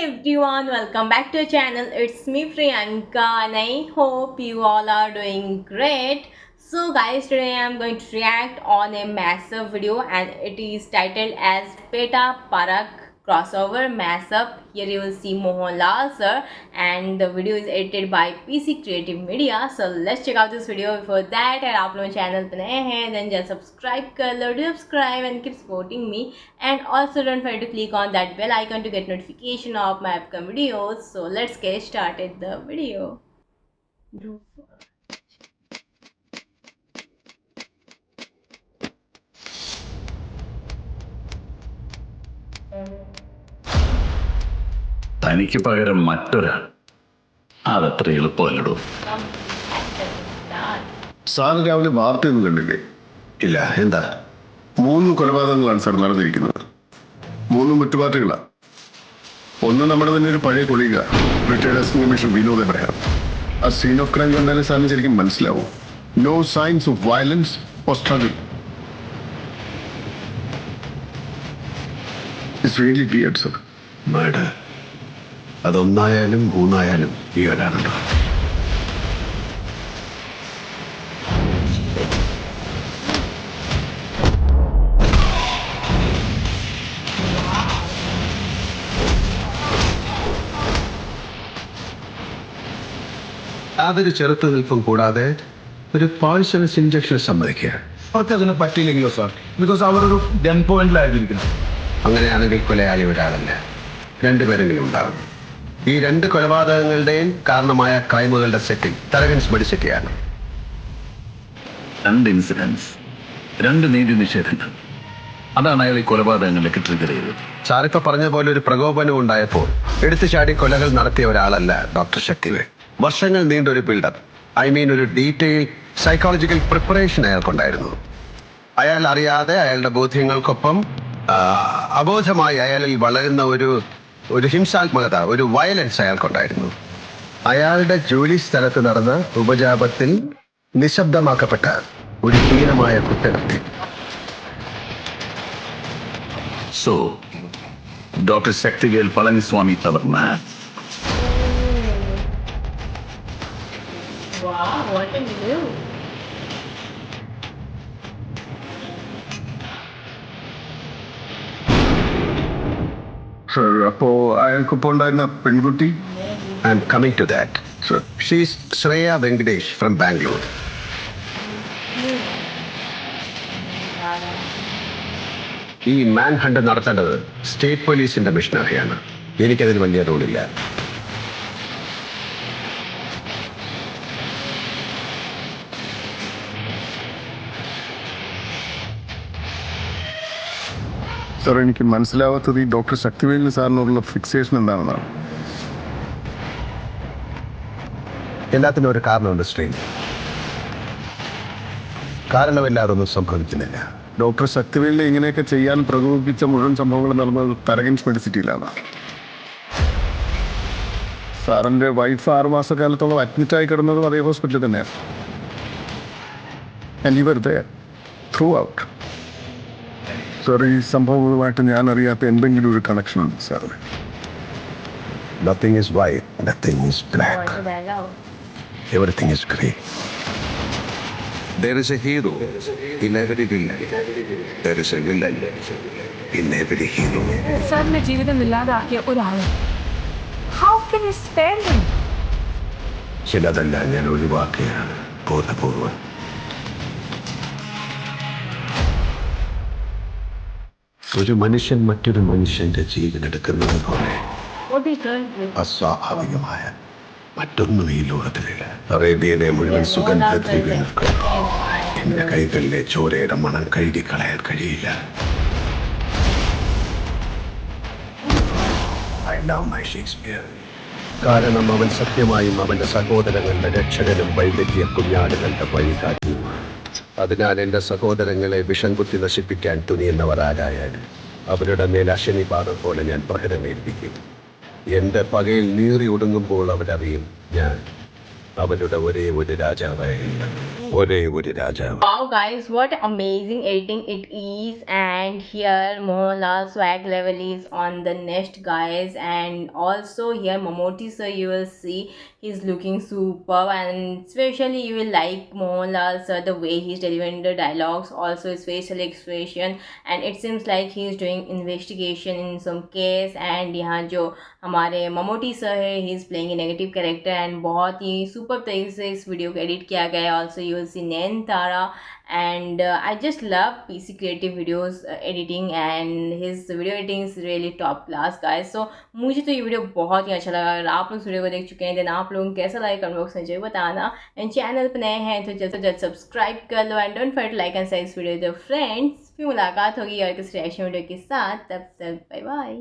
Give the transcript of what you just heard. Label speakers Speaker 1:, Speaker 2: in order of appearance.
Speaker 1: everyone, welcome back to our channel. It's me Priyanka and I hope you all are doing great. So guys, today I am going to react on a massive video and it is titled as Peta Parak crossover mashup. Here you will see Mohanlal sir and the video is edited by PC Creative Media. So let's check out this video. Before that, अगर आप लोग channel पे नए हैं then just subscribe कर लो, do subscribe and keep supporting me, and also don't forget to click on that bell icon to get notification of my upcoming videos. So let's get started the video.
Speaker 2: തനിക്ക് പകരം മറ്റൊരാൾ അതത്ര എളുപ്പമല്ലടോ.
Speaker 3: Sir രാവിലെ വാർത്തയൊന്നും കണ്ടില്ലേ?
Speaker 2: ഇല്ല, എന്താ?
Speaker 3: 3 കൊലപാതകങ്ങളാണ് sir നടന്നിരിക്കുന്നത്. 3 മറ്റു പാർട്ടികളാണ്. ഒന്ന് നമ്മുടെ തന്നെ ഒരു പഴയ colleague, retired assistant commissioner Vinod Abraham. ആ സീൻ ഓഫ് ക്രൈം കണ്ടാലേ സാറിന് ശരിക്കും മനസ്സിലാവും. No signs of violence or struggle. It's really weird sir.
Speaker 2: Murder അതൊന്നായാലും 3ആയാലും ഈ ഒരാളുണ്ടോ?
Speaker 4: അതൊരു ചെറുത്തുനിൽപ്പും കൂടാതെ ഒരു പോയിസണസ് ഇഞ്ചക്ഷൻ സമ്മതിക്കുക.
Speaker 5: അവർക്ക് അതിന് പറ്റിയില്ലെങ്കിലോ സാർ? ബിക്കോസ് അവരൊരു ഗൺ പോയിന്റിലായിരിക്കുന്നത്.
Speaker 4: അങ്ങനെയാണെങ്കിൽ കൊലയാളി ഒരാളല്ല, 2 പേരെങ്കിലും ഉണ്ടാകും. ഈ 2 കൊലപാതകങ്ങളുടെയും കാരണമായ ക്രൈമുകളുടെ സെറ്റിംഗ് തരകൻസ് ബഡിസിറ്റിയാണ്.
Speaker 2: 2 ഇൻസിഡൻസ്, 2 നീതി നിഷേധങ്ങൾ. അതാണ് അയാൾ ഈ കൊലപാതകങ്ങളിലേക്ക് ട്രിഗർ ചെയ്തത്.
Speaker 4: സാറിപ്പോ പറഞ്ഞ പോലെ ഒരു പ്രകോപനം ഉണ്ടായപ്പോൾ എടുത്തു ചാടി കൊലകൾ നടത്തിയ ഒരാളല്ല ഡോക്ടർ ശക്തിവേൽ. വർഷങ്ങൾ നീണ്ടൊരു ബിൽഡപ്പ്, ഒരു ഡീറ്റെയിൽ സൈക്കോളജിക്കൽ പ്രിപ്പറേഷൻ അയാൾക്കുണ്ടായിരുന്നു. അയാൾ അറിയാതെ അയാളുടെ ബോധ്യങ്ങൾക്കൊപ്പം അബോധമായി അയാളിൽ വളരുന്ന ഒരു ഹിംസാത്മകത, ഒരു വയലൻസ് അയാൾക്കുണ്ടായിരുന്നു. അയാളുടെ ജോലി സ്ഥലത്ത് നടന്ന ഉപജാപത്തിൽ നിശബ്ദമാക്കപ്പെട്ട ഒരു ഹീനമായ കുറ്റകൃത്യം.
Speaker 2: സോ ഡോക്ടർ ശക്തിവേൽ പളനിസ്വാമി തവർന്ന.
Speaker 1: Wow, what a video.
Speaker 3: Sir, അപ്പോ അയാൾക്കിപ്പോ ഉണ്ടായിരുന്ന പെൺകുട്ടി?
Speaker 4: I am coming to that.
Speaker 3: Sir,
Speaker 4: she's Shreya Venkatesh from Bangalore. ഈ മാൻ ഹണ്ട് നടത്തേണ്ടത് സ്റ്റേറ്റ് പോലീസിന്റെ മിഷനറിയാണ്. എനിക്കതിൽ വലിയ റോളില്ല.
Speaker 3: സാർ, എനിക്ക് മനസ്സിലാവാത്തത് ഈ ഡോക്ടർ ശക്തിവേലിന് സാറിനോടുള്ള ഫിക്സേഷൻ എന്താണെന്നാണ്.
Speaker 4: എല്ലാത്തിനും ഒരു കാരണമുണ്ട് സ്ട്രെയിൻ. കാരണമില്ലാതെ ഒന്നും സംഭവിക്കുന്നില്ല.
Speaker 3: ഡോക്ടർ ശക്തിവേലിനെ ഇങ്ങനെയൊക്കെ ചെയ്യാൻ പ്രകോപിപ്പിച്ച മുഴുവൻ സംഭവങ്ങൾ നടന്നത് തരകൻസ് മെഡിസിറ്റിയിലാണ്. സാറിന്റെ വൈഫ് 6 മാസക്കാലത്തോളം അഡ്മിറ്റായി കിടന്നതും അതേ ഹോസ്പിറ്റലിൽ തന്നെയാണ്. And you were there throughout. Sir, ഈ സംഭവങ്ങളുമായിട്ട് ഞാൻ അറിയാത്ത എന്തെങ്കിലും ഒരു കണക്ഷൻ ഉണ്ട് സാറിന്?
Speaker 4: Nothing is white, nothing is black. Everything is grey. There is a hero in every villain. There is a villain in every hero.
Speaker 6: സാറിന്റെ ജീവിതം ഇല്ലാതാക്കിയ ഒരാൾ. How can you stand him?
Speaker 4: ചിലതെല്ലാം ഞാൻ ഒഴിവാക്കുകയാണ് ബോധപൂർവം. ഒരു മനുഷ്യൻ മറ്റൊരു മനുഷ്യന്റെ ജീവൻ എടുക്കുന്നത് പോലെ അസ്വാഭാവികമായ മറ്റൊന്നും ഈ ലോകത്തിലില്ല. അറേബ്യയിലെ മുഴുവൻ സുഗന്ധദ്രവ്യങ്ങൾക്ക് എന്റെ കൈകളിലെ ചോരയുടെ മണം കഴുകിക്കളയാൻ കഴിയില്ല. I love my Shakespeare. കാരണം അവൻ സത്യമായും അവന്റെ സഹോദരങ്ങളുടെ രക്ഷകനും വൈദ്യ കുഞ്ഞാടുകളുടെ വഴികാട്ടി. അതിനാൽ എൻ്റെ സഹോദരങ്ങളെ വിഷം കുത്തി നശിപ്പിക്കാൻ തുനിയുന്നവർ ആരായാലും അവരുടെ മേൽ അശനിപാതം പോലെ ഞാൻ പ്രഹരമേൽപ്പിക്കും. എൻ്റെ പകയിൽ നീറി ഒടുങ്ങുമ്പോൾ അവരറിയും ഞാൻ അവരുടെ ഒരേ ഒരു രാജാവായിരുന്നു. ഒരേ ഒരു രാജാവ്.
Speaker 1: Wow guys, what amazing editing it is, and here Mohanlal's swag level is on the next guys, and also here Mammootty sir, you will see he's looking superb, and especially you will like Mohanlal sir the way he's delivering the dialogues, also his facial expression, and it seems like he's doing investigation in some case, and यहाँ जो हमारे Mammootty sir है he is playing a negative character, and बहुत ही super तरीके से इस video को edit किया गया है. Also you will see Nayantara, and I just love PC creative videos editing, and his video editing is really top class guys. So मुझे तो ये वीडियो बहुत ही अच्छा लगा. अगर आप लोग इस वीडियो को देख चुके हैं देन आप लोगों को कैसा लगा कमेंट बॉक्स में जरूर बताना, एंड चैनल पर नए हैं तो जल्द से जल्द सब्सक्राइब कर लो, and don't forget like and share इस वीडियो तो फ्रेंड्स. फिर मुलाकात होगी और किसी रिएक्शन वीडियो के साथ, तब तक बाय बाय.